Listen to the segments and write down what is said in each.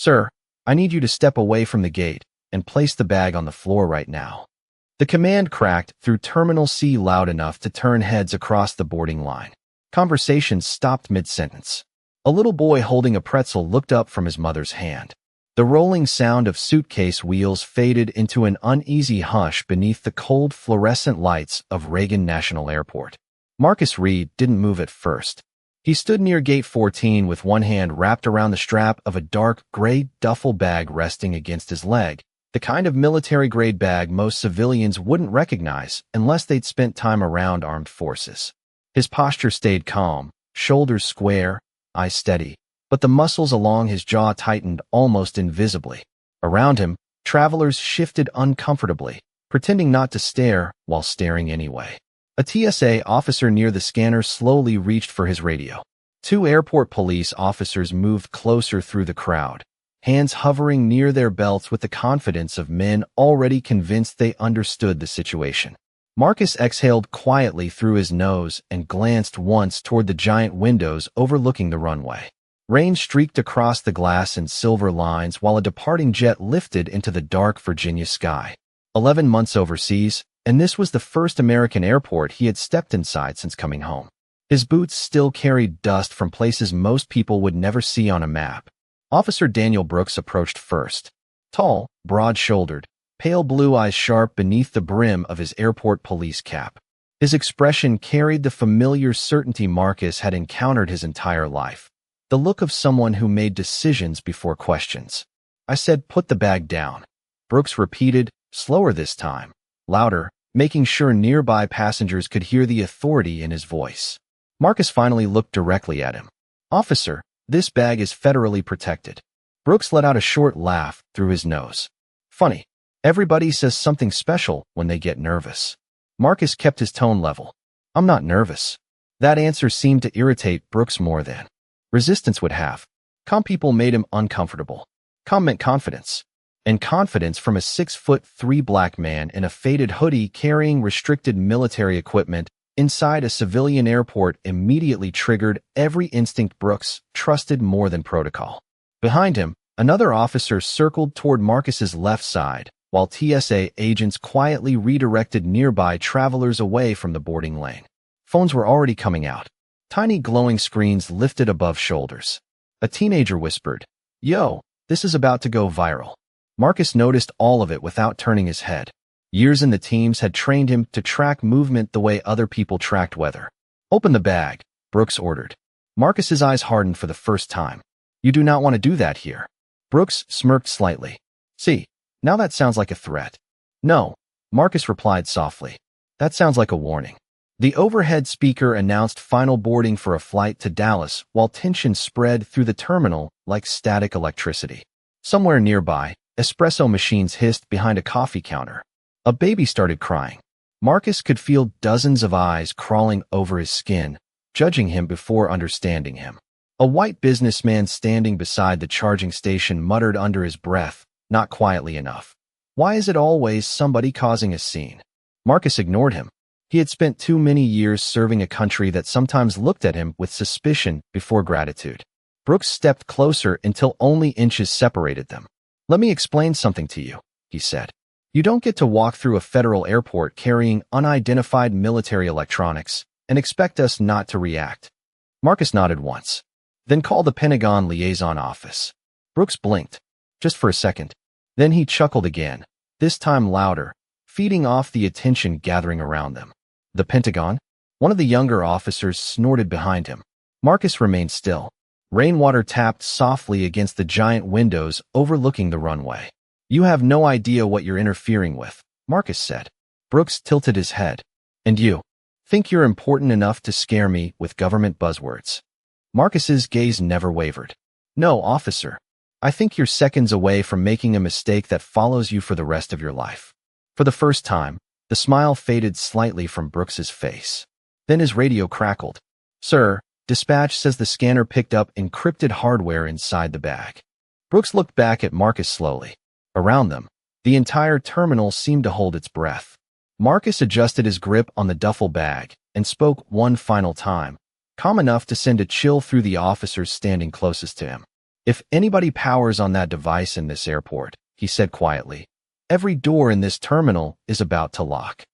"Sir, I need you to step away from the gate and place the bag on the floor right now." The command cracked through Terminal C loud enough to turn heads across the boarding line. Conversation stopped mid-sentence. A little boy holding a pretzel looked up from his mother's hand. The rolling sound of suitcase wheels faded into an uneasy hush beneath the cold fluorescent lights of Reagan National Airport. Marcus Reed didn't move at first. He stood near Gate 14 with one hand wrapped around the strap of a dark gray duffel bag resting against his leg, the kind of military-grade bag most civilians wouldn't recognize unless they'd spent time around armed forces. His posture stayed calm, shoulders square, eyes steady, but the muscles along his jaw tightened almost invisibly. Around him, travelers shifted uncomfortably, pretending not to stare while staring anyway. A TSA officer near the scanner slowly reached for his radio. Two airport police officers moved closer through the crowd, hands hovering near their belts with the confidence of men already convinced they understood the situation. Marcus exhaled quietly through his nose and glanced once toward the giant windows overlooking the runway. Rain streaked across the glass in silver lines while a departing jet lifted into the dark Virginia sky. 11 months overseas, and this was the first American airport he had stepped inside since coming home. His boots still carried dust from places most people would never see on a map. Officer Daniel Brooks approached first. Tall, broad-shouldered, pale blue eyes sharp beneath the brim of his airport police cap. His expression carried the familiar certainty Marcus had encountered his entire life. The look of someone who made decisions before questions. "I said put the bag down," Brooks repeated, slower this time, louder, making sure nearby passengers could hear the authority in his voice. Marcus finally looked directly at him. "Officer, this bag is federally protected." Brooks let out a short laugh through his nose. "Funny. Everybody says something special when they get nervous." Marcus kept his tone level. "I'm not nervous." That answer seemed to irritate Brooks more than resistance would have. Calm people made him uncomfortable. Calm meant confidence. And confidence from a 6'3" black man in a faded hoodie carrying restricted military equipment inside a civilian airport immediately triggered every instinct Brooks trusted more than protocol. Behind him, another officer circled toward Marcus's left side, while TSA agents quietly redirected nearby travelers away from the boarding lane. Phones were already coming out. Tiny glowing screens lifted above shoulders. A teenager whispered, "Yo, this is about to go viral." Marcus noticed all of it without turning his head. Years in the teams had trained him to track movement the way other people tracked weather. "Open the bag," Brooks ordered. Marcus's eyes hardened for the first time. "You do not want to do that here." Brooks smirked slightly. "See, now that sounds like a threat." "No," Marcus replied softly. "That sounds like a warning." The overhead speaker announced final boarding for a flight to Dallas while tension spread through the terminal like static electricity. Somewhere nearby, espresso machines hissed behind a coffee counter. A baby started crying. Marcus could feel dozens of eyes crawling over his skin, judging him before understanding him. A white businessman standing beside the charging station muttered under his breath, not quietly enough, "Why is it always somebody causing a scene?" Marcus ignored him. He had spent too many years serving a country that sometimes looked at him with suspicion before gratitude. Brooks stepped closer until only inches separated them. "Let me explain something to you," he said. "You don't get to walk through a federal airport carrying unidentified military electronics and expect us not to react." Marcus nodded once. "Then call the Pentagon liaison office." Brooks blinked, just for a second. Then he chuckled again, this time louder, feeding off the attention gathering around them. "The Pentagon?" One of the younger officers snorted behind him. Marcus remained still. Rainwater tapped softly against the giant windows overlooking the runway. "You have no idea what you're interfering with," Marcus said. Brooks tilted his head. "And you think you're important enough to scare me with government buzzwords?" Marcus's gaze never wavered. "No, officer. I think you're seconds away from making a mistake that follows you for the rest of your life." For the first time, the smile faded slightly from Brooks's face. Then his radio crackled. "Sir, dispatch says the scanner picked up encrypted hardware inside the bag." Brooks looked back at Marcus slowly. Around them, the entire terminal seemed to hold its breath. Marcus adjusted his grip on the duffel bag and spoke one final time, calm enough to send a chill through the officers standing closest to him. If anybody powers on that device in this airport, he said quietly, every door in this terminal is about to lock.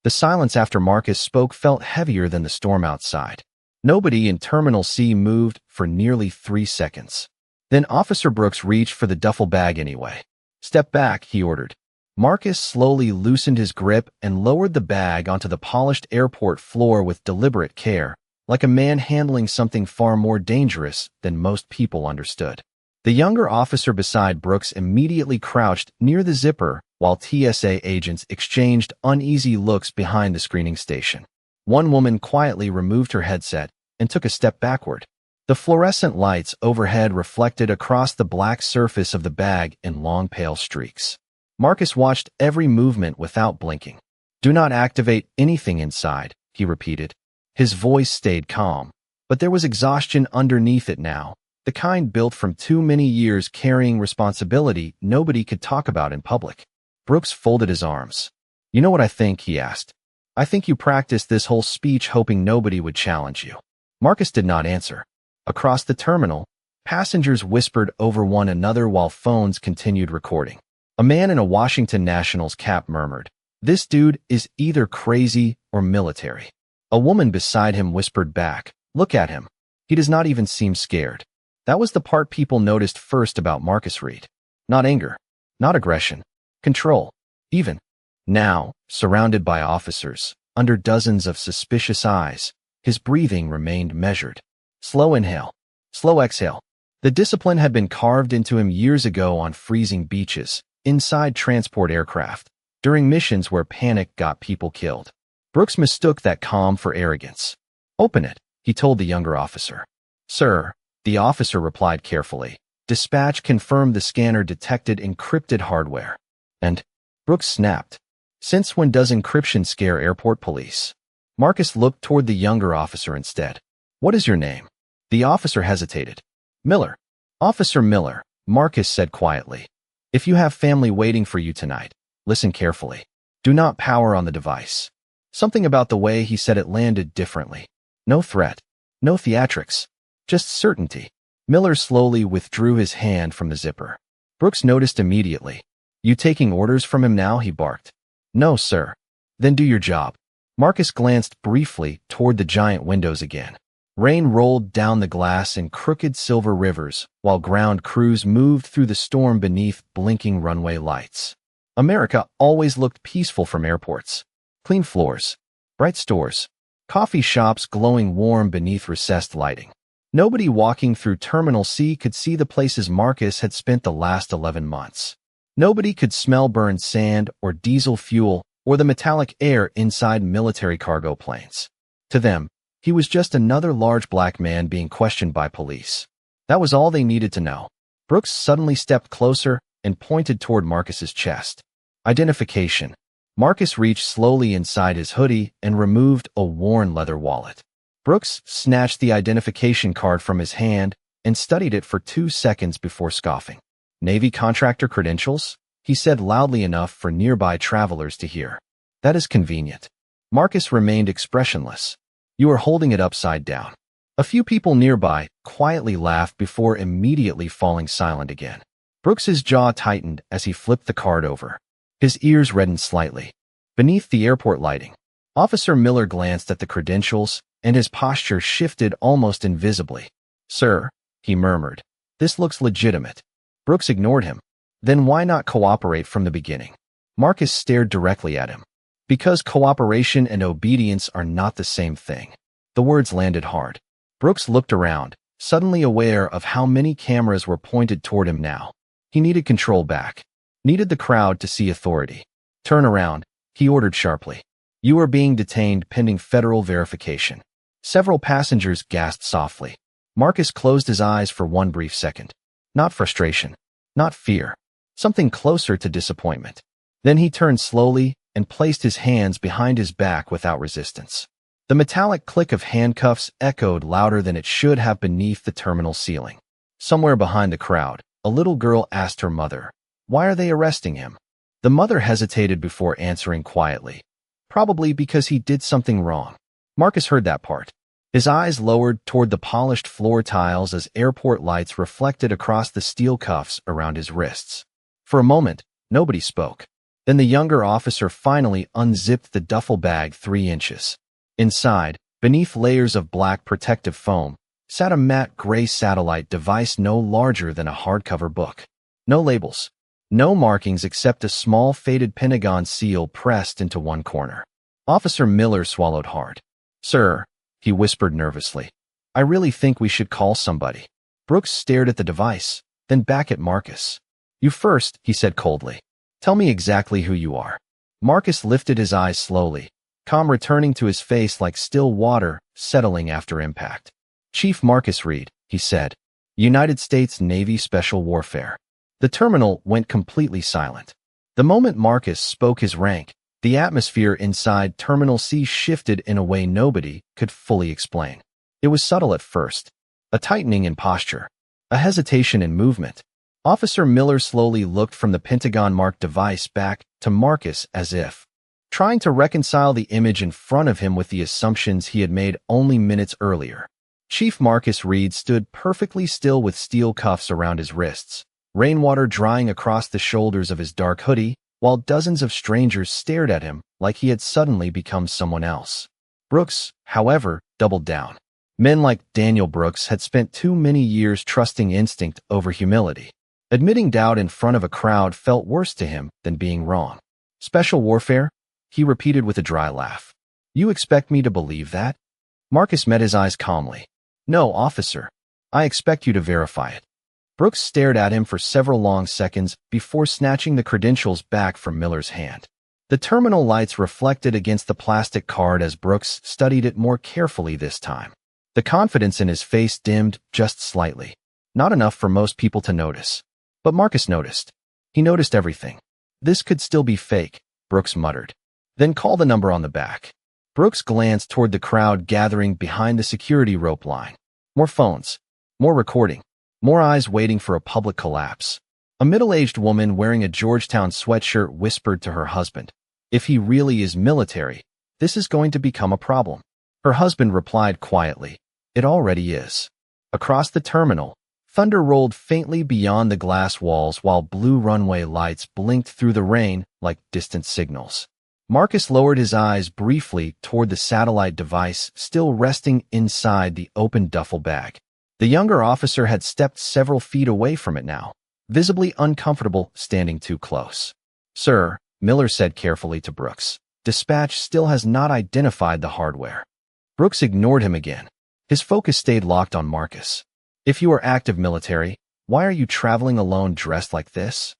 The silence after Marcus spoke felt heavier than the storm outside. Nobody in Terminal C moved for nearly 3 seconds. Then Officer Brooks reached for the duffel bag anyway. Step back, he ordered. Marcus slowly loosened his grip and lowered the bag onto the polished airport floor with deliberate care, like a man handling something far more dangerous than most people understood. The younger officer beside Brooks immediately crouched near the zipper while TSA agents exchanged uneasy looks behind the screening station. One woman quietly removed her headset and took a step backward. The fluorescent lights overhead reflected across the black surface of the bag in long pale streaks. Marcus watched every movement without blinking. Do not activate anything inside, he repeated. His voice stayed calm, but there was exhaustion underneath it now, the kind built from too many years carrying responsibility nobody could talk about in public. Brooks folded his arms. You know what I think, he asked. I think you practiced this whole speech hoping nobody would challenge you. Marcus did not answer. Across the terminal, passengers whispered over one another while phones continued recording. A man in a Washington Nationals cap murmured, "This dude is either crazy or military." A woman beside him whispered back, "Look at him. He does not even seem scared." That was the part people noticed first about Marcus Reed. Not anger, not aggression, control. Even now, surrounded by officers, under dozens of suspicious eyes, his breathing remained measured. Slow inhale, slow exhale. The discipline had been carved into him years ago on freezing beaches, inside transport aircraft, during missions where panic got people killed. Brooks mistook that calm for arrogance. "Open it," he told the younger officer. "Sir," the officer replied carefully. Dispatch confirmed the scanner detected encrypted hardware. And Brooks snapped. Since when does encryption scare airport police? Marcus looked toward the younger officer instead. "What is your name?" The officer hesitated. "Miller." "Officer Miller," Marcus said quietly. "If you have family waiting for you tonight, listen carefully. Do not power on the device." Something about the way he said it landed differently. No threat, no theatrics, just certainty. Miller slowly withdrew his hand from the zipper. Brooks noticed immediately. "You taking orders from him now?" he barked. "No, sir." "Then do your job." Marcus glanced briefly toward the giant windows again. Rain rolled down the glass in crooked silver rivers, while ground crews moved through the storm beneath blinking runway lights. America always looked peaceful from airports. Clean floors, bright stores, coffee shops glowing warm beneath recessed lighting. Nobody walking through Terminal C could see the places Marcus had spent the last 11 months. Nobody could smell burned sand or diesel fuel or the metallic air inside military cargo planes. To them, he was just another large black man being questioned by police. That was all they needed to know. Brooks suddenly stepped closer and pointed toward Marcus's chest. Identification. Marcus reached slowly inside his hoodie and removed a worn leather wallet. Brooks snatched the identification card from his hand and studied it for 2 seconds before scoffing. "Navy contractor credentials?" he said loudly enough for nearby travelers to hear. "That is convenient." Marcus remained expressionless. "You are holding it upside down." A few people nearby quietly laughed before immediately falling silent again. Brooks's jaw tightened as he flipped the card over. His ears reddened slightly. Beneath the airport lighting, Officer Miller glanced at the credentials, and his posture shifted almost invisibly. "Sir," he murmured, "this looks legitimate." Brooks ignored him. "Then why not cooperate from the beginning?" Marcus stared directly at him. "Because cooperation and obedience are not the same thing." The words landed hard. Brooks looked around, suddenly aware of how many cameras were pointed toward him now. He needed control back. Needed the crowd to see authority. "Turn around," he ordered sharply. "You are being detained pending federal verification." Several passengers gasped softly. Marcus closed his eyes for one brief second. Not frustration, not fear, something closer to disappointment. Then he turned slowly and placed his hands behind his back without resistance. The metallic click of handcuffs echoed louder than it should have beneath the terminal ceiling. Somewhere behind the crowd, a little girl asked her mother, "Why are they arresting him?" The mother hesitated before answering quietly, "Probably because he did something wrong." Marcus heard that part. His eyes lowered toward the polished floor tiles as airport lights reflected across the steel cuffs around his wrists. For a moment, nobody spoke. Then the younger officer finally unzipped the duffel bag 3 inches. Inside, beneath layers of black protective foam, sat a matte gray satellite device no larger than a hardcover book. No labels. No markings except a small faded Pentagon seal pressed into one corner. Officer Miller swallowed hard. "Sir," he whispered nervously, "I really think we should call somebody." Brooks stared at the device, then back at Marcus. "You first," he said coldly. "Tell me exactly who you are." Marcus lifted his eyes slowly, calm returning to his face like still water settling after impact. "Chief Marcus Reed," he said, "United States Navy Special Warfare." The terminal went completely silent. The moment Marcus spoke his rank, the atmosphere inside Terminal C shifted in a way nobody could fully explain. It was subtle at first, a tightening in posture, a hesitation in movement. Officer Miller slowly looked from the Pentagon-marked device back to Marcus as if trying to reconcile the image in front of him with the assumptions he had made only minutes earlier. Chief Marcus Reed stood perfectly still with steel cuffs around his wrists, rainwater drying across the shoulders of his dark hoodie, while dozens of strangers stared at him like he had suddenly become someone else. Brooks, however, doubled down. Men like Daniel Brooks had spent too many years trusting instinct over humility. Admitting doubt in front of a crowd felt worse to him than being wrong. "Special warfare?" he repeated with a dry laugh. "You expect me to believe that?" Marcus met his eyes calmly. "No, officer. I expect you to verify it." Brooks stared at him for several long seconds before snatching the credentials back from Miller's hand. The terminal lights reflected against the plastic card as Brooks studied it more carefully this time. The confidence in his face dimmed just slightly. Not enough for most people to notice. But Marcus noticed. He noticed everything. "This could still be fake," Brooks muttered. "Then call the number on the back." Brooks glanced toward the crowd gathering behind the security rope line. More phones. More recording. More eyes waiting for a public collapse. A middle-aged woman wearing a Georgetown sweatshirt whispered to her husband, "If he really is military, this is going to become a problem." Her husband replied quietly, "It already is." Across the terminal, thunder rolled faintly beyond the glass walls while blue runway lights blinked through the rain like distant signals. Marcus lowered his eyes briefly toward the satellite device still resting inside the open duffel bag. The younger officer had stepped several feet away from it now, visibly uncomfortable standing too close. "Sir," Miller said carefully to Brooks, "dispatch still has not identified the hardware." Brooks ignored him again. His focus stayed locked on Marcus. "If you are active military, why are you traveling alone dressed like this?"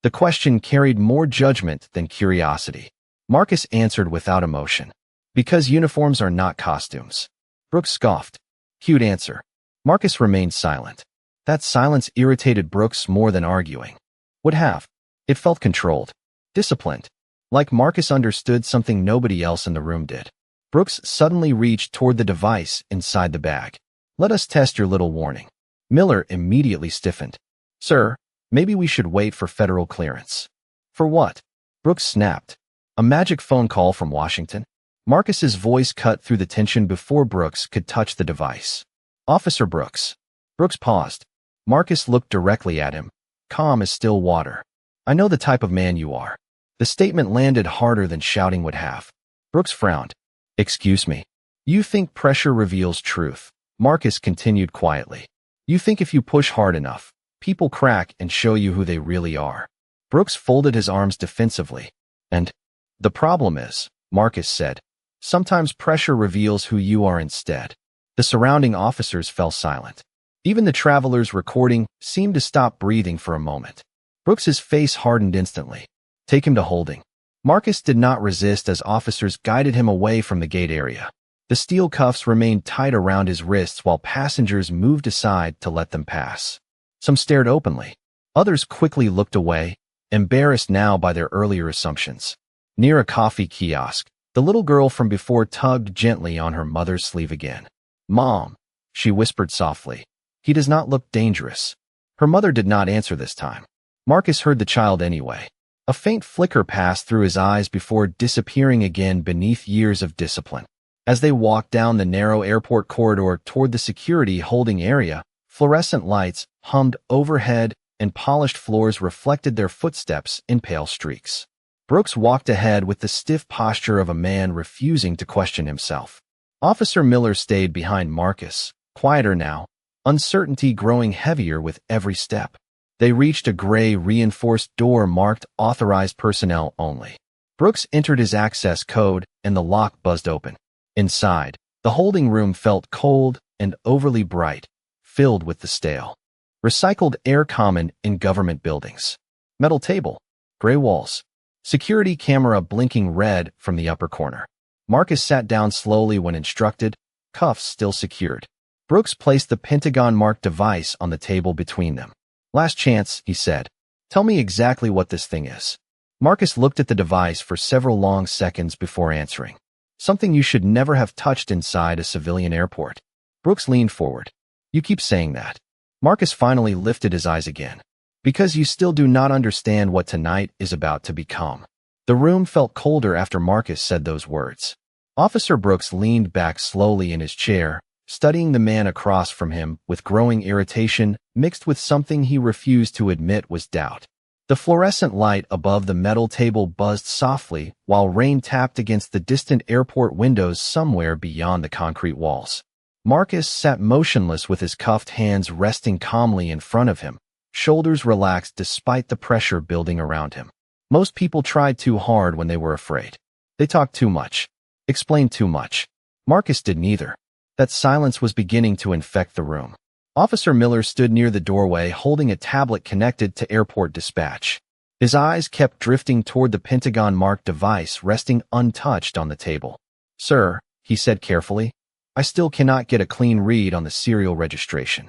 The question carried more judgment than curiosity. Marcus answered without emotion. "Because uniforms are not costumes." Brooks scoffed. Cute answer. Marcus remained silent. That silence irritated Brooks more than arguing. Would have. It felt controlled. Disciplined. Like Marcus understood something nobody else in the room did. Brooks suddenly reached toward the device inside the bag. "Let us test your little warning." Miller immediately stiffened. "Sir, maybe we should wait for federal clearance." "For what?" Brooks snapped. "A magic phone call from Washington?" Marcus's voice cut through the tension before Brooks could touch the device. "Officer Brooks." Brooks paused. Marcus looked directly at him, calm as still water. "I know the type of man you are." The statement landed harder than shouting would have. Brooks frowned. "Excuse me. You think pressure reveals truth," Marcus continued quietly. "You think if you push hard enough, people crack and show you who they really are." Brooks folded his arms defensively. "And the problem is," Marcus said, "sometimes pressure reveals who you are instead." The surrounding officers fell silent. Even the travelers recording seemed to stop breathing for a moment. Brooks's face hardened instantly. "Take him to holding." Marcus did not resist as officers guided him away from the gate area. The steel cuffs remained tight around his wrists while passengers moved aside to let them pass. Some stared openly. Others quickly looked away, embarrassed now by their earlier assumptions. Near a coffee kiosk, the little girl from before tugged gently on her mother's sleeve again. "Mom," she whispered softly. "He does not look dangerous." Her mother did not answer this time. Marcus heard the child anyway. A faint flicker passed through his eyes before disappearing again beneath years of discipline. As they walked down the narrow airport corridor toward the security holding area, fluorescent lights hummed overhead and polished floors reflected their footsteps in pale streaks. Brooks walked ahead with the stiff posture of a man refusing to question himself. Officer Miller stayed behind Marcus, quieter now, uncertainty growing heavier with every step. They reached a gray, reinforced door marked Authorized Personnel Only. Brooks entered his access code, and the lock buzzed open. Inside, the holding room felt cold and overly bright, filled with the stale, recycled air common in government buildings. Metal table, gray walls, security camera blinking red from the upper corner. Marcus sat down slowly when instructed, cuffs still secured. Brooks placed the Pentagon-marked device on the table between them. "Last chance," he said. "Tell me exactly what this thing is." Marcus looked at the device for several long seconds before answering. "Something you should never have touched inside a civilian airport." Brooks leaned forward. "You keep saying that." Marcus finally lifted his eyes again. "Because you still do not understand what tonight is about to become." The room felt colder after Marcus said those words. Officer Brooks leaned back slowly in his chair, studying the man across from him with growing irritation mixed with something he refused to admit was doubt. The fluorescent light above the metal table buzzed softly while rain tapped against the distant airport windows somewhere beyond the concrete walls. Marcus sat motionless with his cuffed hands resting calmly in front of him, shoulders relaxed despite the pressure building around him. Most people tried too hard when they were afraid. They talked too much, explained too much. Marcus did neither. That silence was beginning to infect the room. Officer Miller stood near the doorway holding a tablet connected to airport dispatch. His eyes kept drifting toward the Pentagon-marked device resting untouched on the table. "Sir," he said carefully, "I still cannot get a clean read on the serial registration."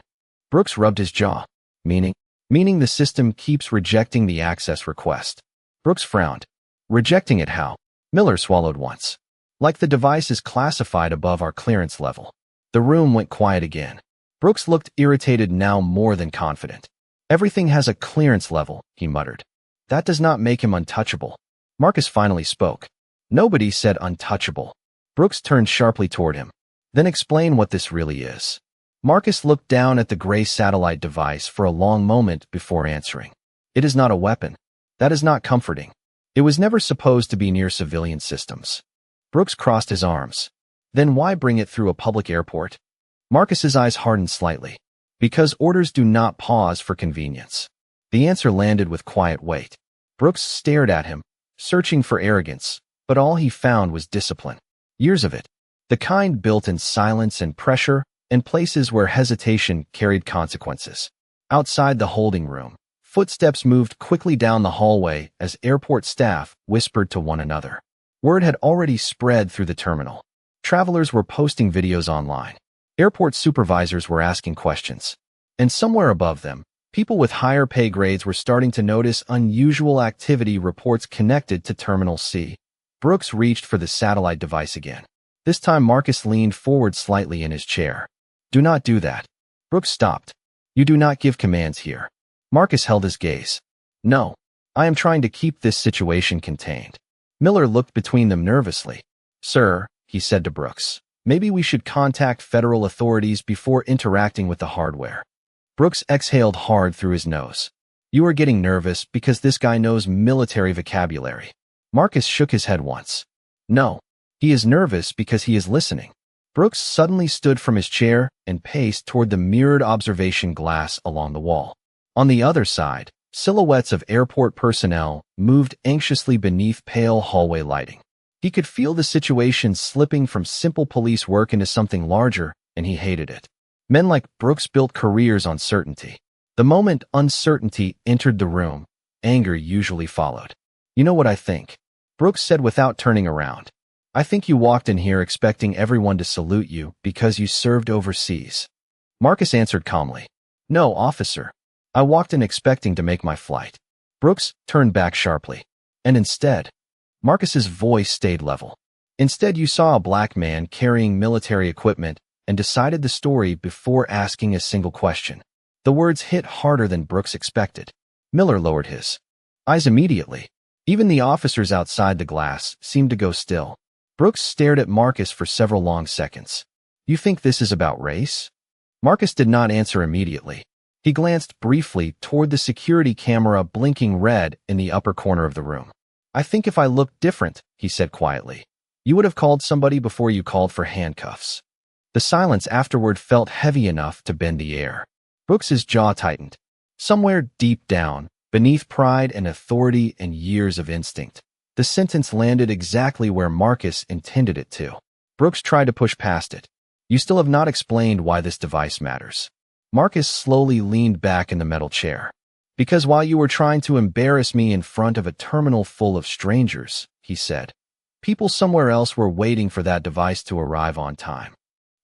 Brooks rubbed his jaw. Meaning the system keeps rejecting the access request." Brooks frowned. "Rejecting it how?" Miller swallowed once. "Like the device is classified above our clearance level." The room went quiet again. Brooks looked irritated now more than confident. "Everything has a clearance level," he muttered. "That does not make him untouchable." Marcus finally spoke. "Nobody said untouchable." Brooks turned sharply toward him. "Then explain what this really is." Marcus looked down at the gray satellite device for a long moment before answering. "It is not a weapon. That is not comforting. It was never supposed to be near civilian systems." Brooks crossed his arms. "Then why bring it through a public airport?" Marcus's eyes hardened slightly. "Because orders do not pause for convenience." The answer landed with quiet weight. Brooks stared at him, searching for arrogance, but all he found was discipline. Years of it. The kind built in silence and pressure, in places where hesitation carried consequences. Outside the holding room, footsteps moved quickly down the hallway as airport staff whispered to one another. Word had already spread through the terminal. Travelers were posting videos online. Airport supervisors were asking questions. And somewhere above them, people with higher pay grades were starting to notice unusual activity reports connected to Terminal C. Brooks reached for the satellite device again. This time Marcus leaned forward slightly in his chair. "Do not do that." Brooks stopped. "You do not give commands here." Marcus held his gaze. "No. I am trying to keep this situation contained." Miller looked between them nervously. "Sir," he said to Brooks, "maybe we should contact federal authorities before interacting with the hardware." Brooks exhaled hard through his nose. "You are getting nervous because this guy knows military vocabulary." Marcus shook his head once. "No. He is nervous because he is listening." Brooks suddenly stood from his chair and paced toward the mirrored observation glass along the wall. On the other side, silhouettes of airport personnel moved anxiously beneath pale hallway lighting. He could feel the situation slipping from simple police work into something larger, and he hated it. Men like Brooks built careers on certainty. The moment uncertainty entered the room, anger usually followed. "You know what I think?" Brooks said without turning around. "I think you walked in here expecting everyone to salute you because you served overseas." Marcus answered calmly. "No, officer. I walked in expecting to make my flight." Brooks turned back sharply. "And instead," Marcus's voice stayed level. "Instead you saw a black man carrying military equipment and decided the story before asking a single question." The words hit harder than Brooks expected. Miller lowered his eyes immediately. Even the officers outside the glass seemed to go still. Brooks stared at Marcus for several long seconds. You think this is about race? Marcus did not answer immediately. He glanced briefly toward the security camera blinking red in the upper corner of the room. I think if I looked different, he said quietly, you would have called somebody before you called for handcuffs. The silence afterward felt heavy enough to bend the air. Brooks's jaw tightened. Somewhere deep down, beneath pride and authority and years of instinct, the sentence landed exactly where Marcus intended it to. Brooks tried to push past it. You still have not explained why this device matters. Marcus slowly leaned back in the metal chair. Because while you were trying to embarrass me in front of a terminal full of strangers, he said, people somewhere else were waiting for that device to arrive on time.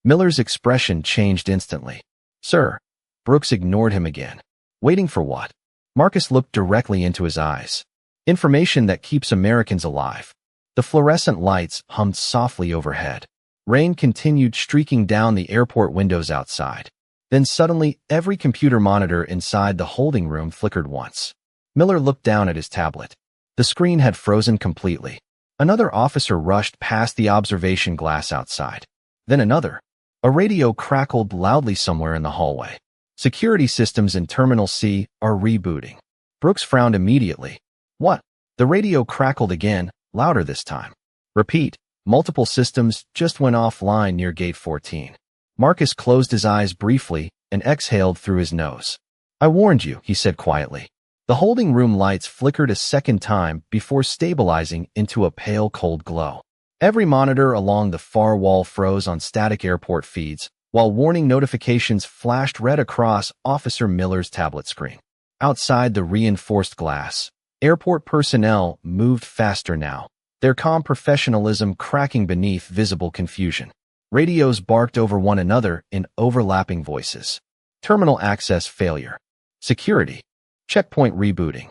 Miller's expression changed instantly. Sir. Brooks ignored him again. Waiting for what? Marcus looked directly into his eyes. Information that keeps Americans alive. The fluorescent lights hummed softly overhead. Rain continued streaking down the airport windows outside. Then suddenly, every computer monitor inside the holding room flickered once. Miller looked down at his tablet. The screen had frozen completely. Another officer rushed past the observation glass outside. Then another. A radio crackled loudly somewhere in the hallway. Security systems in Terminal C are rebooting. Brooks frowned immediately. What? The radio crackled again, louder this time. Repeat. Multiple systems just went offline near Gate 14. Marcus closed his eyes briefly and exhaled through his nose. I warned you, he said quietly. The holding room lights flickered a second time before stabilizing into a pale cold glow. Every monitor along the far wall froze on static airport feeds, while warning notifications flashed red across Officer Miller's tablet screen. Outside the reinforced glass, airport personnel moved faster now, their calm professionalism cracking beneath visible confusion. Radios barked over one another in overlapping voices. Terminal access failure. Security. Checkpoint rebooting.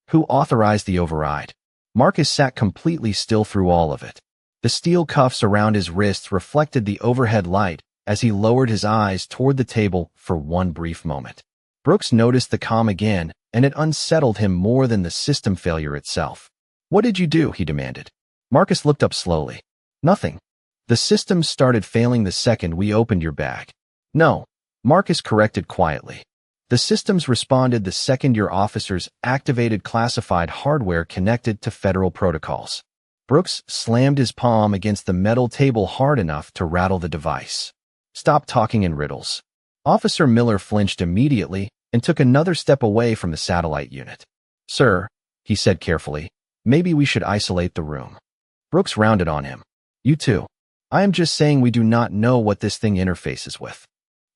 Who authorized the override? Marcus sat completely still through all of it. The steel cuffs around his wrists reflected the overhead light as he lowered his eyes toward the table for one brief moment. Brooks noticed the comm again, and it unsettled him more than the system failure itself. What did you do? He demanded. Marcus looked up slowly. Nothing. The systems started failing the second we opened your bag. No, Marcus corrected quietly. The systems responded the second your officers activated classified hardware connected to federal protocols. Brooks slammed his palm against the metal table hard enough to rattle the device. Stop talking in riddles. Officer Miller flinched immediately and took another step away from the satellite unit. Sir, he said carefully, maybe we should isolate the room. Brooks rounded on him. You too. I am just saying we do not know what this thing interfaces with.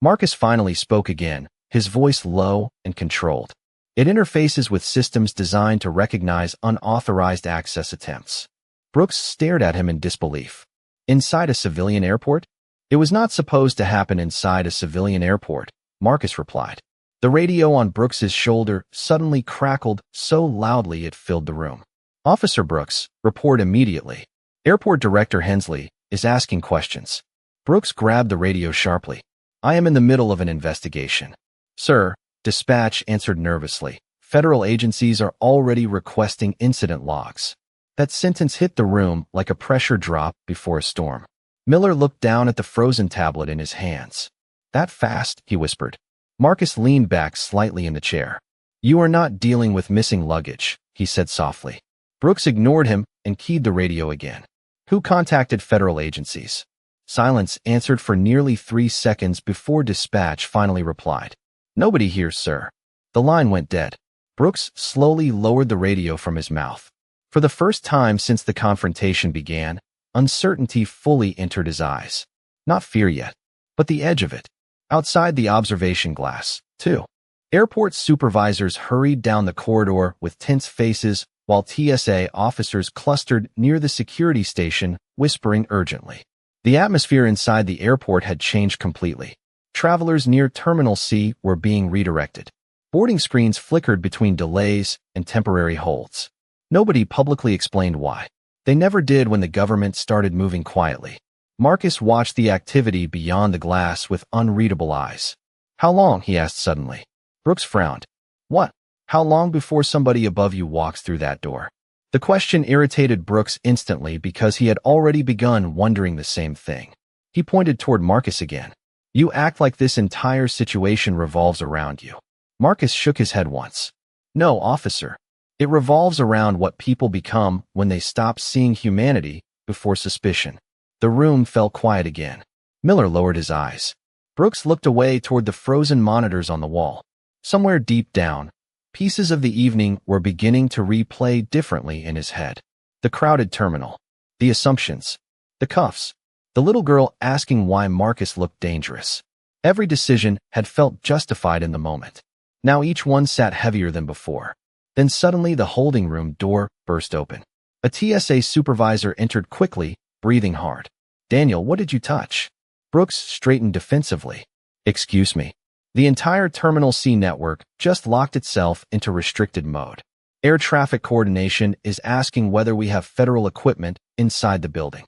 Marcus finally spoke again, his voice low and controlled. It interfaces with systems designed to recognize unauthorized access attempts. Brooks stared at him in disbelief. Inside a civilian airport? It was not supposed to happen inside a civilian airport, Marcus replied. The radio on Brooks's shoulder suddenly crackled so loudly it filled the room. Officer Brooks, report immediately. Airport Director Hensley is asking questions. Brooks grabbed the radio sharply. I am in the middle of an investigation. Sir, dispatch answered nervously. Federal agencies are already requesting incident logs. That sentence hit the room like a pressure drop before a storm. Miller looked down at the frozen tablet in his hands. That fast, he whispered. Marcus leaned back slightly in the chair. You are not dealing with missing luggage, he said softly. Brooks ignored him and keyed the radio again. Who contacted federal agencies? Silence answered for nearly 3 seconds before dispatch finally replied. Nobody here, sir. The line went dead. Brooks slowly lowered the radio from his mouth. For the first time since the confrontation began, uncertainty fully entered his eyes. Not fear yet, but the edge of it. Outside the observation glass, too. Airport supervisors hurried down the corridor with tense faces while TSA officers clustered near the security station, whispering urgently. The atmosphere inside the airport had changed completely. Travelers near Terminal C were being redirected. Boarding screens flickered between delays and temporary holds. Nobody publicly explained why. They never did when the government started moving quietly. Marcus watched the activity beyond the glass with unreadable eyes. How long? He asked suddenly. Brooks frowned. What? How long before somebody above you walks through that door? The question irritated Brooks instantly because he had already begun wondering the same thing. He pointed toward Marcus again. You act like this entire situation revolves around you. Marcus shook his head once. No, officer. It revolves around what people become when they stop seeing humanity before suspicion. The room fell quiet again. Miller lowered his eyes. Brooks looked away toward the frozen monitors on the wall. Somewhere deep down, pieces of the evening were beginning to replay differently in his head. The crowded terminal, the assumptions, the cuffs, the little girl asking why Marcus looked dangerous. Every decision had felt justified in the moment. Now each one sat heavier than before. Then suddenly the holding room door burst open. A TSA supervisor entered quickly, breathing hard. Daniel, what did you touch? Brooks straightened defensively. Excuse me. The entire Terminal C network just locked itself into restricted mode. Air traffic coordination is asking whether we have federal equipment inside the building.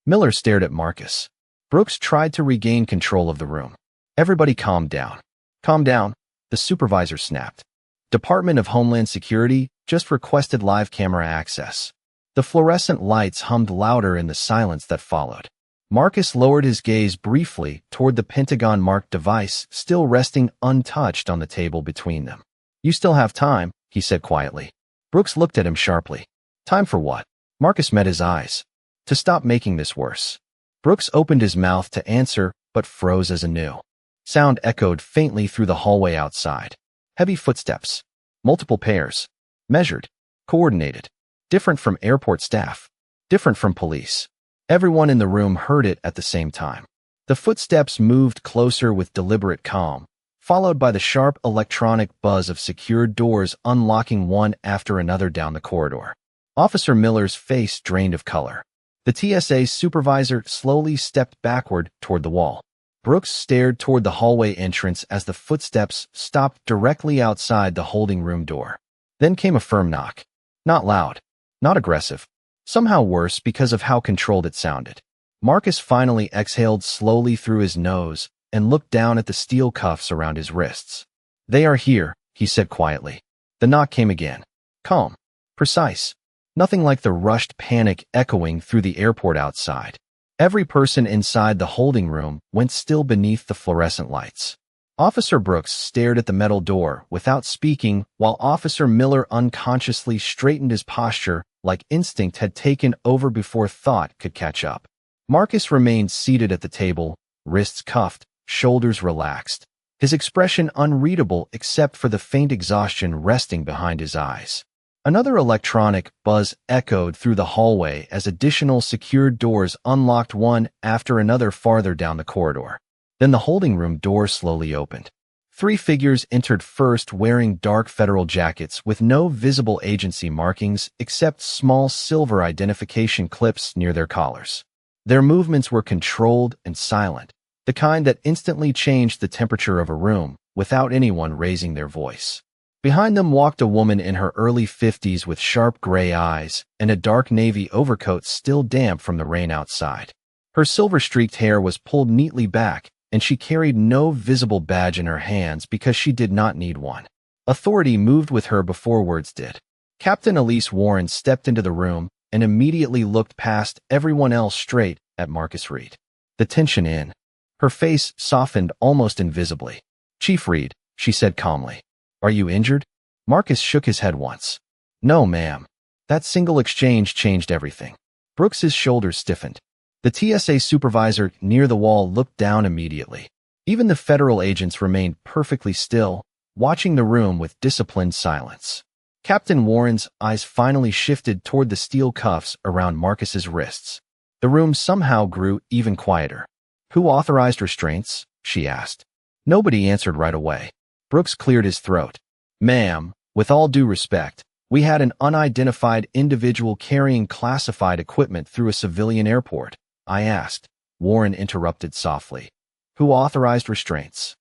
Miller stared at Marcus. Brooks tried to regain control of the room. Everybody calm down. Calm down, the supervisor snapped. Department of Homeland Security just requested live camera access. The fluorescent lights hummed louder in the silence that followed. Marcus lowered his gaze briefly toward the Pentagon-marked device still resting untouched on the table between them. You still have time, he said quietly. Brooks looked at him sharply. Time for what? Marcus met his eyes. To stop making this worse. Brooks opened his mouth to answer, but froze as anew. Sound echoed faintly through the hallway outside. Heavy footsteps. Multiple pairs. Measured. Coordinated. Different from airport staff. Different from police. Everyone in the room heard it at the same time. The footsteps moved closer with deliberate calm, followed by the sharp electronic buzz of secured doors unlocking one after another down the corridor. Officer Miller's face drained of color. The TSA supervisor slowly stepped backward toward the wall. Brooks stared toward the hallway entrance as the footsteps stopped directly outside the holding room door. Then came a firm knock. Not loud. Not aggressive. Somehow worse because of how controlled it sounded. Marcus finally exhaled slowly through his nose and looked down at the steel cuffs around his wrists. They are here, he said quietly. The knock came again. Calm. Precise. Nothing like the rushed panic echoing through the airport outside. Every person inside the holding room went still beneath the fluorescent lights. Officer Brooks stared at the metal door without speaking while Officer Miller unconsciously straightened his posture like instinct had taken over before thought could catch up. Marcus remained seated at the table, wrists cuffed, shoulders relaxed, his expression unreadable except for the faint exhaustion resting behind his eyes. Another electronic buzz echoed through the hallway as additional secured doors unlocked one after another farther down the corridor. Then the holding room door slowly opened. 3 figures entered first wearing dark federal jackets with no visible agency markings except small silver identification clips near their collars. Their movements were controlled and silent, the kind that instantly changed the temperature of a room without anyone raising their voice. Behind them walked a woman in her early 50s with sharp gray eyes and a dark navy overcoat still damp from the rain outside. Her silver-streaked hair was pulled neatly back, and she carried no visible badge in her hands because she did not need one. Authority moved with her before words did. Captain Elise Warren stepped into the room and immediately looked past everyone else straight at Marcus Reed. The tension in. Her face softened almost invisibly. Chief Reed, she said calmly. Are you injured? Marcus shook his head once. No, ma'am. That single exchange changed everything. Brooks's shoulders stiffened. The TSA supervisor near the wall looked down immediately. Even the federal agents remained perfectly still, watching the room with disciplined silence. Captain Warren's eyes finally shifted toward the steel cuffs around Marcus's wrists. The room somehow grew even quieter. Who authorized restraints? She asked. Nobody answered right away. Brooks cleared his throat. Ma'am, with all due respect, we had an unidentified individual carrying classified equipment through a civilian airport. I asked. Warren interrupted softly. Who authorized restraints?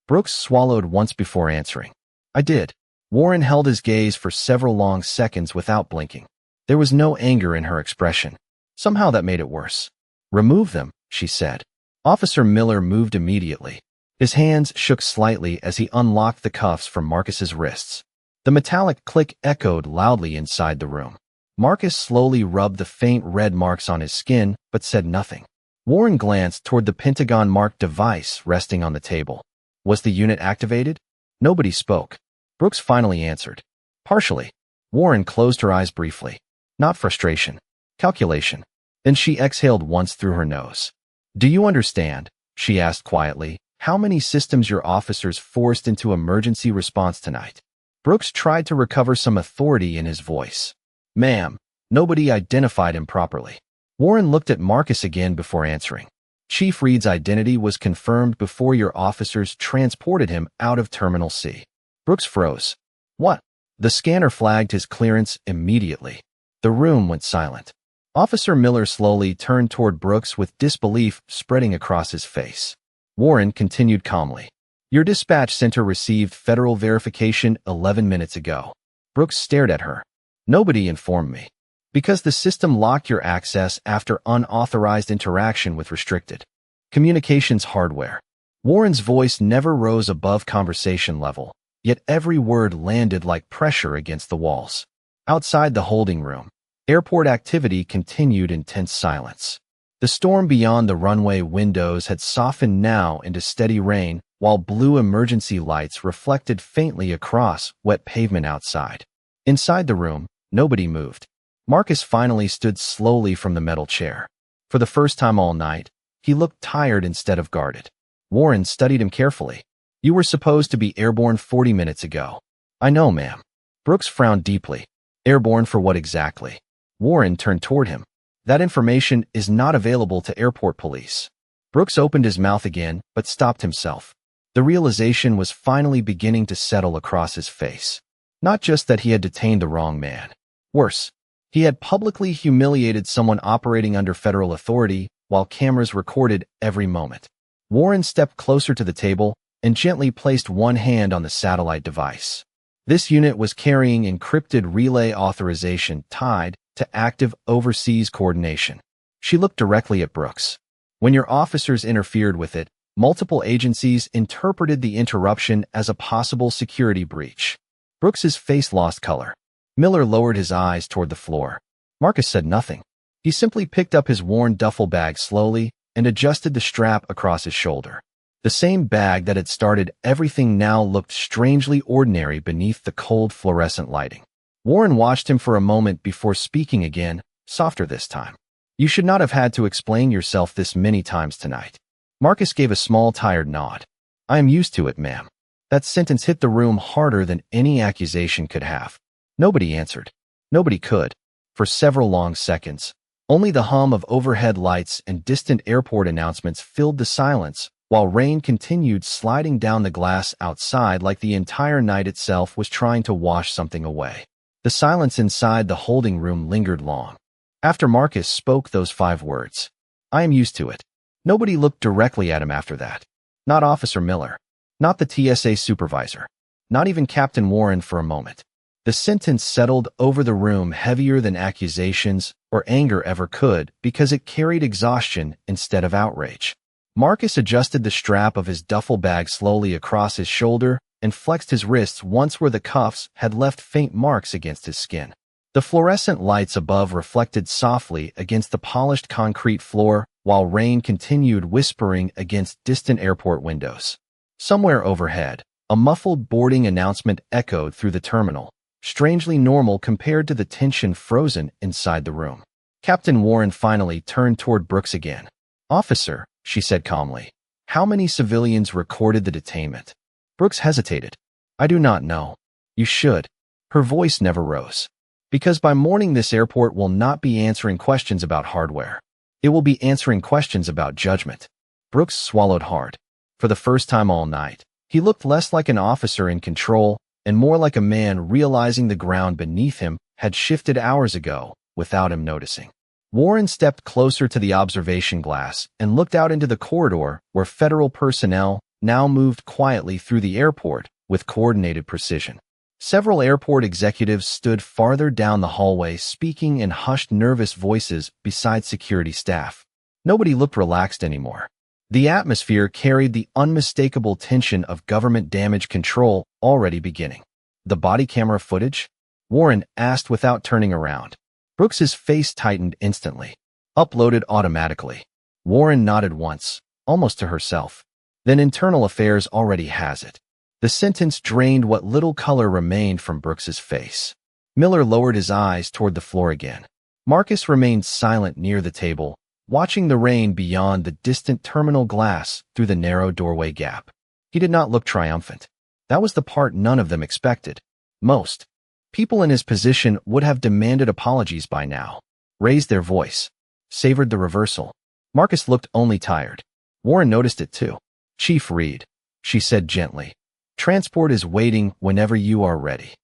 Brooks swallowed once before answering. I did. Warren held his gaze for several long seconds without blinking. There was no anger in her expression. Somehow that made it worse. Remove them, she said. Officer Miller moved immediately. His hands shook slightly as he unlocked the cuffs from Marcus's wrists. The metallic click echoed loudly inside the room. Marcus slowly rubbed the faint red marks on his skin, but said nothing. Warren glanced toward the Pentagon-marked device resting on the table. Was the unit activated? Nobody spoke. Brooks finally answered. Partially. Warren closed her eyes briefly. Not frustration. Calculation. Then she exhaled once through her nose. Do you understand, she asked quietly, how many systems your officers forced into emergency response tonight? Brooks tried to recover some authority in his voice. Ma'am, nobody identified him properly. Warren looked at Marcus again before answering. Chief Reed's identity was confirmed before your officers transported him out of Terminal C. Brooks froze. What? The scanner flagged his clearance immediately. The room went silent. Officer Miller slowly turned toward Brooks with disbelief spreading across his face. Warren continued calmly. Your dispatch center received federal verification 11 minutes ago. Brooks stared at her. Nobody informed me. Because the system locked your access after unauthorized interaction with restricted communications hardware. Warren's voice never rose above conversation level, yet every word landed like pressure against the walls. Outside the holding room, airport activity continued in tense silence. The storm beyond the runway windows had softened now into steady rain, while blue emergency lights reflected faintly across wet pavement outside. Inside the room, nobody moved. Marcus finally stood slowly from the metal chair. For the first time all night, he looked tired instead of guarded. Warren studied him carefully. You were supposed to be airborne 40 minutes ago. I know, ma'am. Brooks frowned deeply. Airborne for what exactly? Warren turned toward him. That information is not available to airport police. Brooks opened his mouth again, but stopped himself. The realization was finally beginning to settle across his face. Not just that he had detained the wrong man. Worse, he had publicly humiliated someone operating under federal authority while cameras recorded every moment. Warren stepped closer to the table and gently placed one hand on the satellite device. This unit was carrying encrypted relay authorization tied to active overseas coordination. She looked directly at Brooks. When your officers interfered with it, multiple agencies interpreted the interruption as a possible security breach. Brooks's face lost color. Miller lowered his eyes toward the floor. Marcus said nothing. He simply picked up his worn duffel bag slowly and adjusted the strap across his shoulder. The same bag that had started everything now looked strangely ordinary beneath the cold fluorescent lighting. Warren watched him for a moment before speaking again, softer this time. You should not have had to explain yourself this many times tonight. Marcus gave a small, tired nod. I am used to it, ma'am. That sentence hit the room harder than any accusation could have. Nobody answered. Nobody could. For several long seconds, only the hum of overhead lights and distant airport announcements filled the silence, while rain continued sliding down the glass outside like the entire night itself was trying to wash something away. The silence inside the holding room lingered long. After Marcus spoke those 5 words, I am used to it. Nobody looked directly at him after that. Not Officer Miller. Not the TSA supervisor. Not even Captain Warren for a moment. The sentence settled over the room heavier than accusations or anger ever could because it carried exhaustion instead of outrage. Marcus adjusted the strap of his duffel bag slowly across his shoulder and flexed his wrists once where the cuffs had left faint marks against his skin. The fluorescent lights above reflected softly against the polished concrete floor while rain continued whispering against distant airport windows. Somewhere overhead, a muffled boarding announcement echoed through the terminal, strangely normal compared to the tension frozen inside the room. Captain Warren finally turned toward Brooks again. Officer, she said calmly, how many civilians recorded the detainment? Brooks hesitated. I do not know. You should. Her voice never rose. Because by morning this airport will not be answering questions about hardware. It will be answering questions about judgment. Brooks swallowed hard. For the first time all night, he looked less like an officer in control and more like a man realizing the ground beneath him had shifted hours ago without him noticing. Warren stepped closer to the observation glass and looked out into the corridor where federal personnel now moved quietly through the airport with coordinated precision. Several airport executives stood farther down the hallway speaking in hushed, nervous voices beside security staff. Nobody looked relaxed anymore. The atmosphere carried the unmistakable tension of government damage control already beginning. The body camera footage? Warren asked without turning around. Brooks's face tightened instantly. Uploaded automatically. Warren nodded once, almost to herself. Then Internal Affairs already has it. The sentence drained what little color remained from Brooks's face. Miller lowered his eyes toward the floor again. Marcus remained silent near the table, watching the rain beyond the distant terminal glass through the narrow doorway gap. He did not look triumphant. That was the part none of them expected. Most people in his position would have demanded apologies by now, raised their voice, savored the reversal. Marcus looked only tired. Warren noticed it too. "Chief Reed," she said gently. "Transport is waiting whenever you are ready."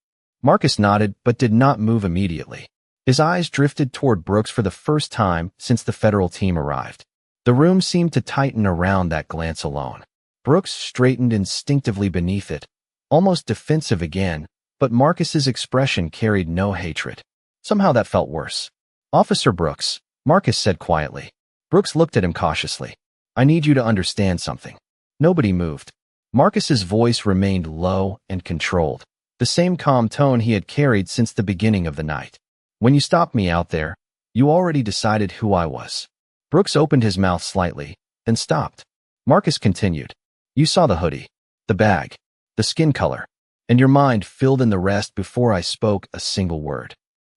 Marcus nodded but did not move immediately. His eyes drifted toward Brooks for the first time since the federal team arrived. The room seemed to tighten around that glance alone. Brooks straightened instinctively beneath it, almost defensive again, but Marcus's expression carried no hatred. Somehow that felt worse. "Officer Brooks," Marcus said quietly. Brooks looked at him cautiously. "I need you to understand something." Nobody moved. Marcus's voice remained low and controlled, the same calm tone he had carried since the beginning of the night. "When you stopped me out there, you already decided who I was." Brooks opened his mouth slightly, then stopped. Marcus continued. "You saw the hoodie, the bag, the skin color, and your mind filled in the rest before I spoke a single word."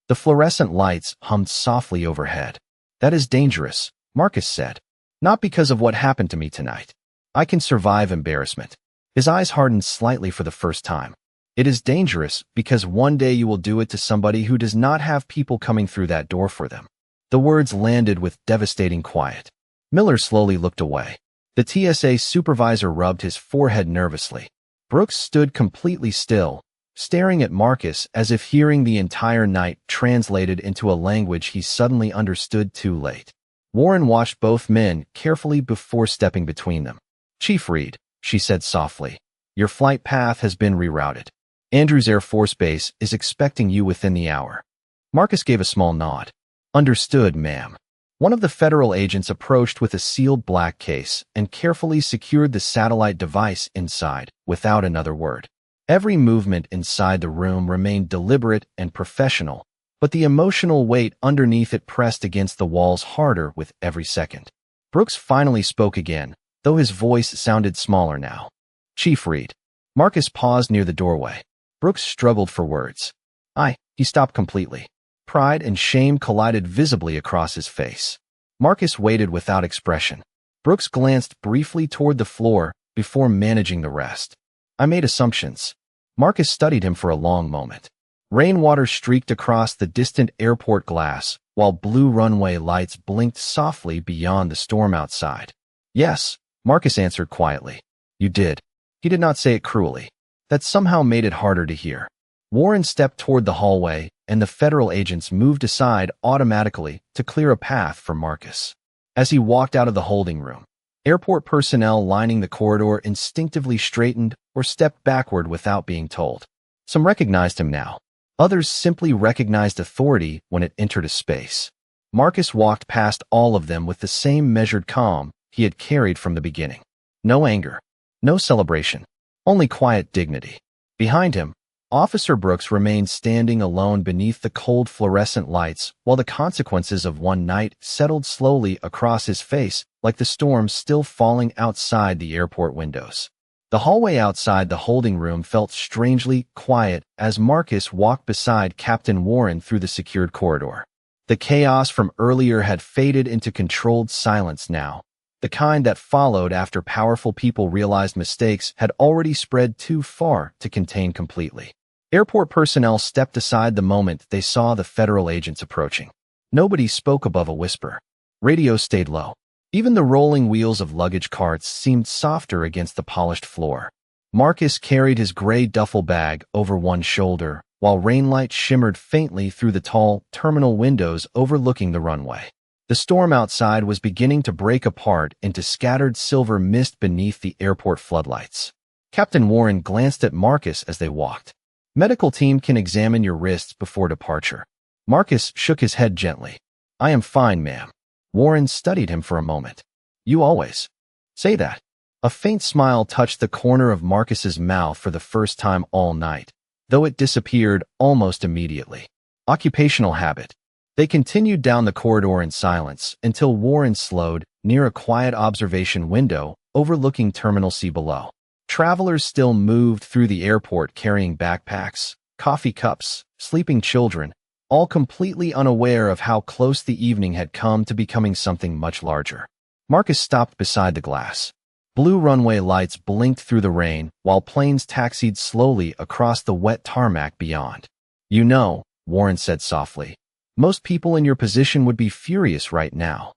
The fluorescent lights hummed softly overhead. "That is dangerous," Marcus said. "Not because of what happened to me tonight. I can survive embarrassment." His eyes hardened slightly for the first time. "It is dangerous because one day you will do it to somebody who does not have people coming through that door for them." The words landed with devastating quiet. Miller slowly looked away. The TSA supervisor rubbed his forehead nervously. Brooks stood completely still, staring at Marcus as if hearing the entire night translated into a language he suddenly understood too late. Warren watched both men carefully before stepping between them. "Chief Reed," she said softly, "your flight path has been rerouted. Andrews Air Force Base is expecting you within the hour." Marcus gave a small nod. "Understood, ma'am." One of the federal agents approached with a sealed black case and carefully secured the satellite device inside without another word. Every movement inside the room remained deliberate and professional, but the emotional weight underneath it pressed against the walls harder with every second. Brooks finally spoke again, though his voice sounded smaller now. "Chief Reed." Marcus paused near the doorway. Brooks struggled for words. He stopped completely. Pride and shame collided visibly across his face. Marcus waited without expression. Brooks glanced briefly toward the floor before managing the rest. "I made assumptions." Marcus studied him for a long moment. Rainwater streaked across the distant airport glass, while blue runway lights blinked softly beyond the storm outside. "Yes," Marcus answered quietly. "You did." He did not say it cruelly. That somehow made it harder to hear. Warren stepped toward the hallway, and the federal agents moved aside automatically to clear a path for Marcus. As he walked out of the holding room, airport personnel lining the corridor instinctively straightened or stepped backward without being told. Some recognized him now. Others simply recognized authority when it entered a space. Marcus walked past all of them with the same measured calm he had carried from the beginning. No anger, no celebration, only quiet dignity. Behind him, Officer Brooks remained standing alone beneath the cold fluorescent lights while the consequences of one night settled slowly across his face like the storm still falling outside the airport windows. The hallway outside the holding room felt strangely quiet as Marcus walked beside Captain Warren through the secured corridor. The chaos from earlier had faded into controlled silence now, the kind that followed after powerful people realized mistakes had already spread too far to contain completely. Airport personnel stepped aside the moment they saw the federal agents approaching. Nobody spoke above a whisper. Radio stayed low. Even the rolling wheels of luggage carts seemed softer against the polished floor. Marcus carried his gray duffel bag over one shoulder, while rainlight shimmered faintly through the tall terminal windows overlooking the runway. The storm outside was beginning to break apart into scattered silver mist beneath the airport floodlights. Captain Warren glanced at Marcus as they walked. "Medical team can examine your wrists before departure." Marcus shook his head gently. "I am fine, ma'am." Warren studied him for a moment. "You always say that." A faint smile touched the corner of Marcus's mouth for the first time all night, though it disappeared almost immediately. "Occupational habit." They continued down the corridor in silence until Warren slowed near a quiet observation window overlooking Terminal C below. Travelers still moved through the airport carrying backpacks, coffee cups, sleeping children, all completely unaware of how close the evening had come to becoming something much larger. Marcus stopped beside the glass. Blue runway lights blinked through the rain while planes taxied slowly across the wet tarmac beyond. "You know," Warren said softly, "most people in your position would be furious right now."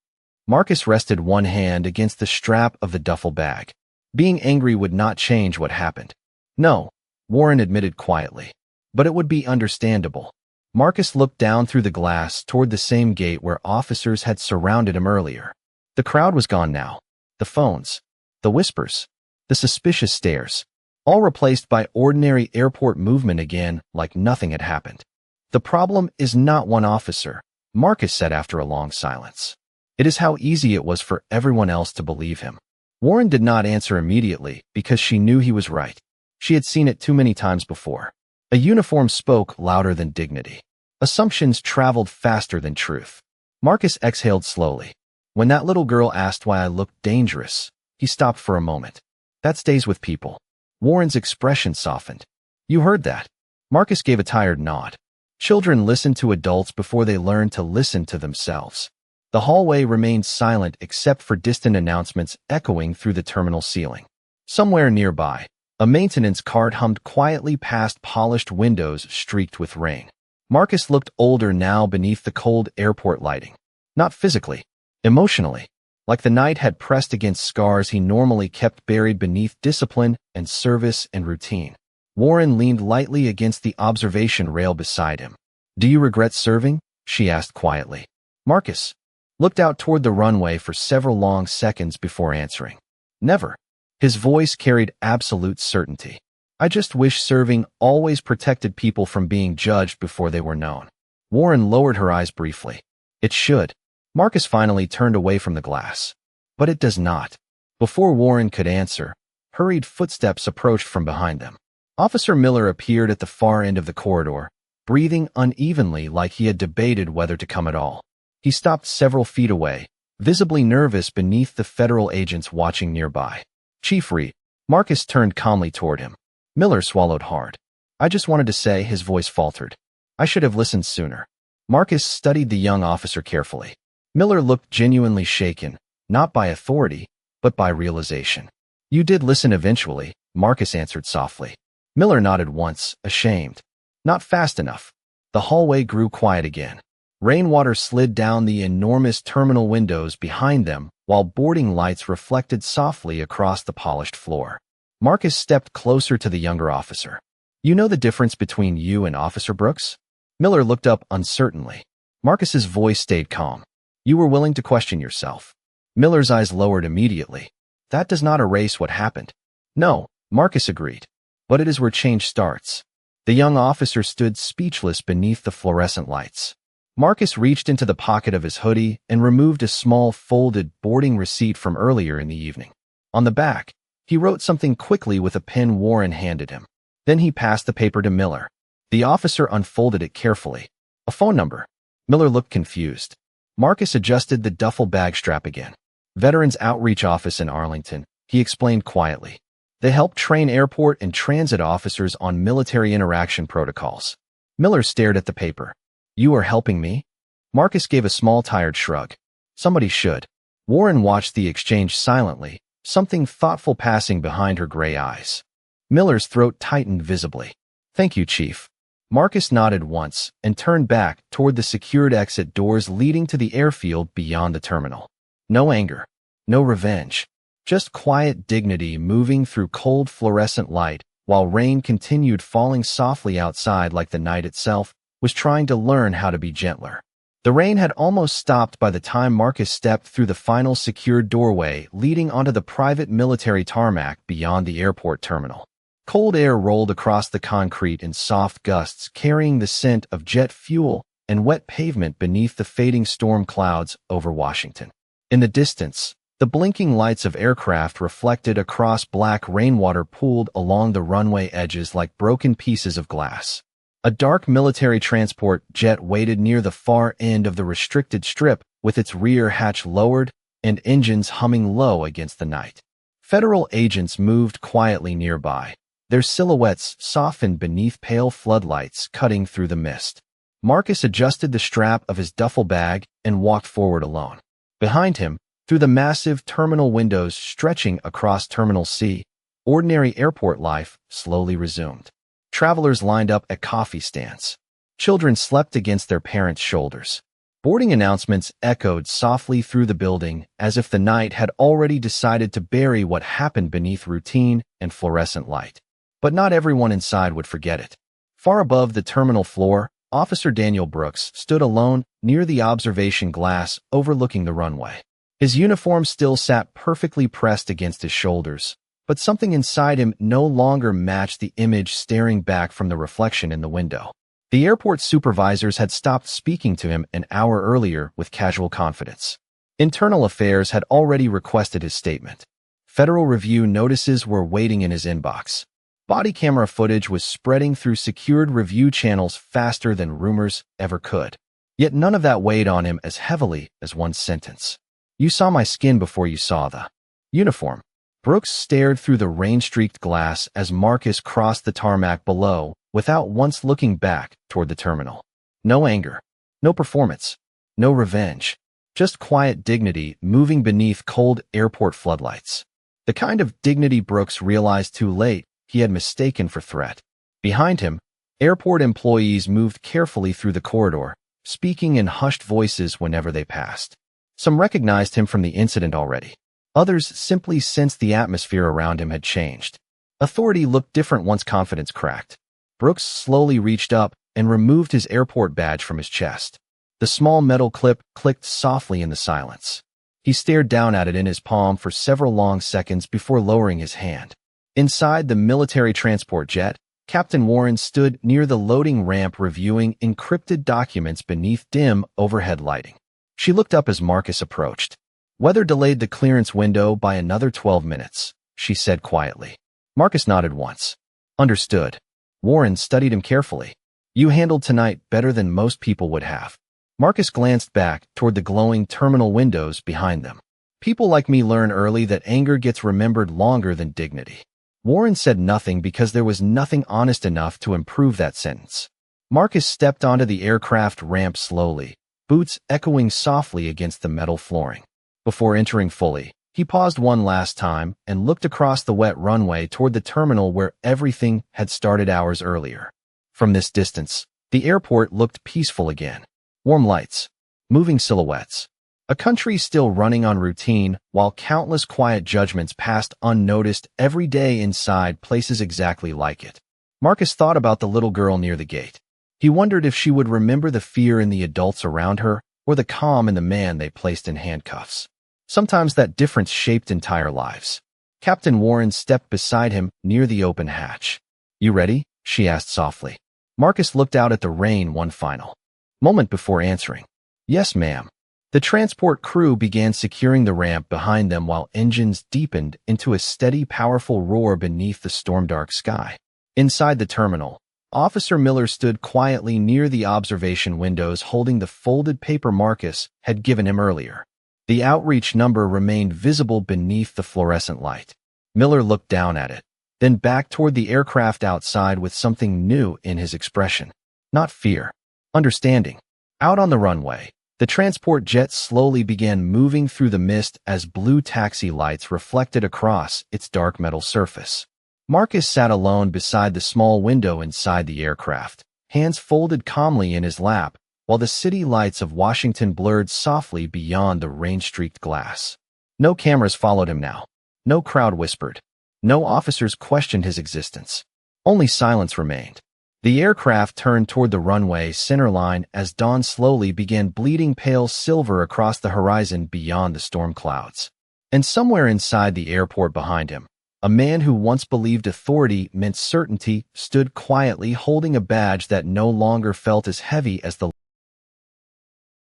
Marcus rested one hand against the strap of the duffel bag. Being angry would not change what happened. "No," Warren admitted quietly, "but it would be understandable." Marcus looked down through the glass toward the same gate where officers had surrounded him earlier. The crowd was gone now. The phones, the whispers, the suspicious stares, all replaced by ordinary airport movement again like nothing had happened. "The problem is not one officer," Marcus said after a long silence. "It is how easy it was for everyone else to believe him." Warren did not answer immediately because she knew he was right. She had seen it too many times before. A uniform spoke louder than dignity. Assumptions traveled faster than truth. Marcus exhaled slowly. "When that little girl asked why I looked dangerous," he stopped for a moment. "That stays with people." Warren's expression softened. "You heard that?" Marcus gave a tired nod. Children listen to adults before they learn to listen to themselves. The hallway remained silent except for distant announcements echoing through the terminal ceiling. Somewhere nearby, a maintenance cart hummed quietly past polished windows streaked with rain. Marcus looked older now beneath the cold airport lighting. Not physically, emotionally, like the night had pressed against scars he normally kept buried beneath discipline and service and routine. Warren leaned lightly against the observation rail beside him. "Do you regret serving?" she asked quietly. Marcus looked out toward the runway for several long seconds before answering. "Never." His voice carried absolute certainty. "I just wish serving always protected people from being judged before they were known." Warren lowered her eyes briefly. "It should." Marcus finally turned away from the glass. "But it does not." Before Warren could answer, hurried footsteps approached from behind them. Officer Miller appeared at the far end of the corridor, breathing unevenly like he had debated whether to come at all. He stopped several feet away, visibly nervous beneath the federal agents watching nearby. "Chief Reed." Marcus turned calmly toward him. Miller swallowed hard. "I just wanted to say," his voice faltered, "I should have listened sooner." Marcus studied the young officer carefully. Miller looked genuinely shaken, not by authority, but by realization. "You did listen eventually," Marcus answered softly. Miller nodded once, ashamed. "Not fast enough." The hallway grew quiet again. Rainwater slid down the enormous terminal windows behind them while boarding lights reflected softly across the polished floor. Marcus stepped closer to the younger officer. "You know the difference between you and Officer Brooks?" Miller looked up uncertainly. Marcus's voice stayed calm. "You were willing to question yourself." Miller's eyes lowered immediately. "That does not erase what happened." "No," Marcus agreed. "But it is where change starts." The young officer stood speechless beneath the fluorescent lights. Marcus reached into the pocket of his hoodie and removed a small folded boarding receipt from earlier in the evening. On the back, he wrote something quickly with a pen Warren handed him. Then he passed the paper to Miller. The officer unfolded it carefully. "A phone number." Miller looked confused. Marcus adjusted the duffel bag strap again. "Veterans Outreach Office in Arlington," he explained quietly. "They help train airport and transit officers on military interaction protocols." Miller stared at the paper. "You are helping me?" Marcus gave a small tired shrug. "Somebody should." Warren watched the exchange silently, something thoughtful passing behind her gray eyes. Miller's throat tightened visibly. "Thank you, Chief." Marcus nodded once and turned back toward the secured exit doors leading to the airfield beyond the terminal. No anger, no revenge, just quiet dignity moving through cold fluorescent light while rain continued falling softly outside like the night itself was trying to learn how to be gentler. The rain had almost stopped by the time Marcus stepped through the final secured doorway leading onto the private military tarmac beyond the airport terminal. Cold air rolled across the concrete in soft gusts, carrying the scent of jet fuel and wet pavement beneath the fading storm clouds over Washington. In the distance, the blinking lights of aircraft reflected across black rainwater pooled along the runway edges like broken pieces of glass. A dark military transport jet waited near the far end of the restricted strip with its rear hatch lowered and engines humming low against the night. Federal agents moved quietly nearby, their silhouettes softened beneath pale floodlights cutting through the mist. Marcus adjusted the strap of his duffel bag and walked forward alone. Behind him, through the massive terminal windows stretching across Terminal C, ordinary airport life slowly resumed. Travelers lined up at coffee stands. Children slept against their parents' shoulders. Boarding announcements echoed softly through the building as if the night had already decided to bury what happened beneath routine and fluorescent light. But not everyone inside would forget it. Far above the terminal floor, Officer Daniel Brooks stood alone near the observation glass overlooking the runway. His uniform still sat perfectly pressed against his shoulders, but something inside him no longer matched the image staring back from the reflection in the window. The airport supervisors had stopped speaking to him an hour earlier with casual confidence. Internal Affairs had already requested his statement. Federal review notices were waiting in his inbox. Body camera footage was spreading through secured review channels faster than rumors ever could. Yet none of that weighed on him as heavily as one sentence. "You saw my skin before you saw the uniform." Brooks stared through the rain-streaked glass as Marcus crossed the tarmac below without once looking back toward the terminal. No anger, no performance, no revenge, just quiet dignity moving beneath cold airport floodlights. The kind of dignity Brooks realized too late he had mistaken for threat. Behind him, airport employees moved carefully through the corridor, speaking in hushed voices whenever they passed. Some recognized him from the incident already. Others simply sensed the atmosphere around him had changed. Authority looked different once confidence cracked. Brooks slowly reached up and removed his airport badge from his chest. The small metal clip clicked softly in the silence. He stared down at it in his palm for several long seconds before lowering his hand. Inside the military transport jet, Captain Warren stood near the loading ramp reviewing encrypted documents beneath dim overhead lighting. She looked up as Marcus approached. "Weather delayed the clearance window by another 12 minutes, she said quietly. Marcus nodded once. Understood. Warren studied him carefully. "You handled tonight better than most people would have." Marcus glanced back toward the glowing terminal windows behind them. "People like me learn early that anger gets remembered longer than dignity." Warren said nothing because there was nothing honest enough to improve that sentence. Marcus stepped onto the aircraft ramp slowly, boots echoing softly against the metal flooring. Before entering fully, he paused one last time and looked across the wet runway toward the terminal where everything had started hours earlier. From this distance, the airport looked peaceful again. Warm lights, moving silhouettes. A country still running on routine while countless quiet judgments passed unnoticed every day inside places exactly like it. Marcus thought about the little girl near the gate. He wondered if she would remember the fear in the adults around her or the calm in the man they placed in handcuffs. Sometimes that difference shaped entire lives. Captain Warren stepped beside him near the open hatch. "You ready?" she asked softly. Marcus looked out at the rain one final moment before answering. "Yes, ma'am." The transport crew began securing the ramp behind them while engines deepened into a steady, powerful roar beneath the storm-dark sky. Inside the terminal, Officer Miller stood quietly near the observation windows holding the folded paper Marcus had given him earlier. The outreach number remained visible beneath the fluorescent light. Miller looked down at it, then back toward the aircraft outside with something new in his expression. Not fear, understanding. Out on the runway, the transport jet slowly began moving through the mist as blue taxi lights reflected across its dark metal surface. Marcus sat alone beside the small window inside the aircraft, hands folded calmly in his lap, while the city lights of Washington blurred softly beyond the rain-streaked glass. No cameras followed him now. No crowd whispered. No officers questioned his existence. Only silence remained. The aircraft turned toward the runway centerline as dawn slowly began bleeding pale silver across the horizon beyond the storm clouds. And somewhere inside the airport behind him, a man who once believed authority meant certainty stood quietly holding a badge that no longer felt as heavy as the